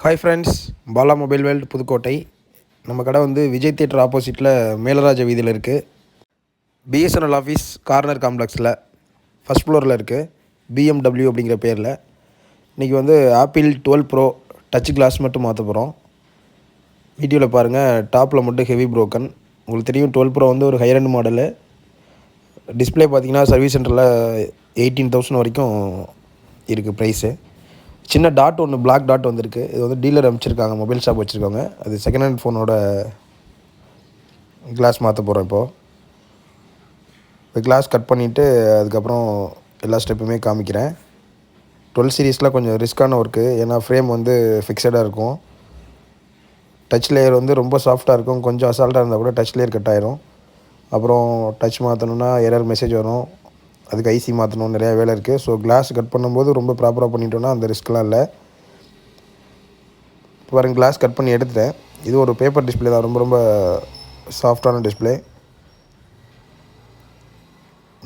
Hi friends, Bala mobile world Pudukkottai. நம்ம கடை வந்து விஜய் தியேட்டர் ஆப்போசிட்டில் மேலராஜ வீதியில் இருக்குது. பிஎஸ்என்எல் ஆஃபீஸ் கார்னர் காம்ப்ளெக்ஸில் ஃபஸ்ட் ஃப்ளோரில் இருக்குது. BMW அப்படிங்கிற பேரில். இன்றைக்கி வந்து ஆப்பிள் 12 ப்ரோ டச் கிளாஸ் மட்டும் மாற்ற போகிறோம். வீடியோவில் பாருங்கள், டாப்பில் மட்டும் ஹெவி ப்ரோக்கன். உங்களுக்கு தெரியும் 12 ப்ரோ வந்து ஒரு ஹையர் மாடலு. டிஸ்பிளே பார்த்தீங்கன்னா சர்வீஸ் சென்டரில் 18,000 வரைக்கும் இருக்குது ப்ரைஸு. சின்ன டாட் ஒன்று பிளாக் டாட் வந்திருக்கு. இது வந்து டீலர் அமைச்சிருக்காங்க, மொபைல் ஷாப் வச்சுருக்காங்க. அது செகண்ட் ஹேண்ட் ஃபோனோட கிளாஸ் மாற்ற போகிறோம். இப்போ கிளாஸ் கட் பண்ணிவிட்டு அதுக்கப்புறம் எல்லா ஸ்டெப்புமே காமிக்கிறேன். 12 சீரீஸில் கொஞ்சம் ரிஸ்க்கான ஒர்க்கு. ஏன்னா ஃப்ரேம் வந்து ஃபிக்ஸடாக இருக்கும். டச் லேயர் வந்து ரொம்ப சாஃப்டாக இருக்கும். கொஞ்சம் அசால்ட்டாக இருந்தால் கூட டச் லேயர் கட் ஆயிரும். அப்புறம் டச் மாற்றணுன்னா எரர் மெசேஜ் வரும். அதுக்கு ஐசி மாற்றணும், நிறையா வேலை இருக்குது. ஸோ கிளாஸ் கட் பண்ணும்போது ரொம்ப ப்ராப்பராக பண்ணிட்டோன்னா அந்த ரிஸ்க்லாம் இல்லை. இப்போ பாருங்கள், கிளாஸ் கட் பண்ணி எடுத்துட்டேன். இது ஒரு பேப்பர் டிஸ்பிளே தான், ரொம்ப ரொம்ப சாஃப்டான டிஸ்பிளே.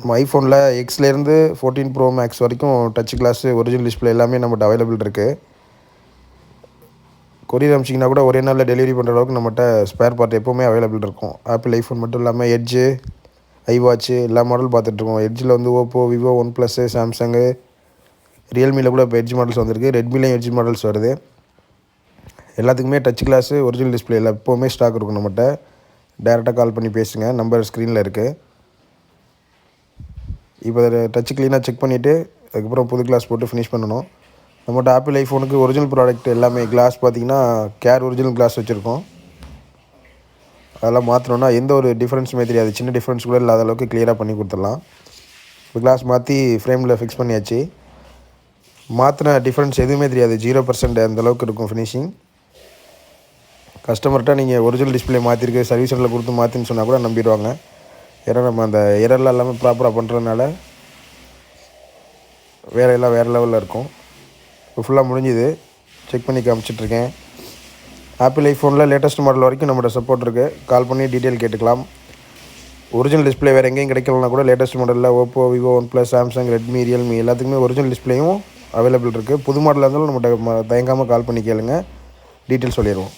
நம்ம ஐஃபோனில் எக்ஸ்லேருந்து 14 ப்ரோ மேக்ஸ் வரைக்கும் டச் கிளாஸு ஒரிஜினல் டிஸ்பிளே எல்லாமே நம்மகிட்ட அவைலபிள் இருக்குது. கொரியர் அமிச்சிங்கன்னா கூட ஒரே நாளில் டெலிவரி பண்ணுற அளவுக்கு நம்மகிட்ட ஸ்பேர் பார்ட் எப்போவுமே அவைலபிள் இருக்கும். ஆப்பிள் ஐஃபோன் மட்டும் இல்லாமல் எட்ஜு, ஐவாட்ச்சு எல்லா மாடல் பார்த்துட்ருக்கோம். எட்ஜில் வந்து Oppo, Vivo, OnePlus, Samsung, ரியல்மியில் கூட இப்போ எட்ஜ் மாடல்ஸ் வந்திருக்கு. ரெட்மிலையும் எட்ஜ் மாடல்ஸ் வருது. எல்லாத்துக்குமே டச் கிளாஸு ஒரிஜினல் டிஸ்பிளே இல்லை எப்போவுமே ஸ்டாக் இருக்கும் நம்மகிட்ட. டேரெக்டாக கால் பண்ணி பேசுங்க, நம்பர் ஸ்க்ரீனில் இருக்குது. இப்போ டச் க்ளீனாக செக் பண்ணிவிட்டு அதுக்கப்புறம் புது கிளாஸ் போட்டு ஃபினிஷ் பண்ணணும். நம்மகிட்ட ஆப்பிள் ஐஃபோனுக்கு ஒரிஜினல் ப்ராடக்ட் எல்லாமே கிளாஸ் பார்த்திங்கன்னா கேர் ஒரிஜினல் கிளாஸ் வச்சுருக்கோம். அதெல்லாம் மாற்றணுன்னா எந்த ஒரு டிஃப்ரென்ஸுமே தெரியாது. சின்ன டிஃப்ரென்ஸ் கூட இல்லாத அளவுக்கு கிளியராக பண்ணி கொடுத்துடலாம். இப்போ கிளாஸ் மாற்றி ஃப்ரேமில் ஃபிக்ஸ் பண்ணியாச்சு. மாற்றின டிஃப்ரென்ஸ் எதுவுமே தெரியாது, 0% அந்தளவுக்கு இருக்கும் ஃபினிஷிங். கஸ்டமர்கிட்ட நீங்கள் ஒரிஜினல் டிஸ்பிளே மாற்றிருக்கு, சர்வீஸ் சென்டரில் கொடுத்து மாற்றின்னு சொன்னால் கூட நம்பிடுவாங்க. ஏன்னா நம்ம அந்த எரர்லாம் எல்லாமே ப்ராப்பராக பண்ணுறதுனால வேலையெல்லாம் வேறு லெவலில் இருக்கும். இப்போ ஃபுல்லாக முடிஞ்சுது, செக் பண்ணி காமிச்சிட்ருக்கேன். ஆப்பிள் ஐஃபோனில் லேட்டஸ்ட் மாடல் வரைக்கும் நம்மளோட சப்போர்ட் இருக்குது. கால் பண்ணி டீட்டெயில் கேட்டுக்கலாம். ஒரிஜினல் டிஸ்பிளே வேறு எங்கேயும் கிடைக்கலனா கூட லேட்டஸ்ட் மாடலில் Oppo, Vivo, one plus, Samsung, Redmi, Realme எல்லாத்துக்குமே ஒரிஜினல் டிஸ்பிளேயும் அவைலபிள் இருக்குது. புது மாடலாக இருந்தாலும் நம்மகிட்ட தயங்காமல் கால் பண்ணி கேளுங்க, டீட்டெயில் சொல்லிடுவோம்.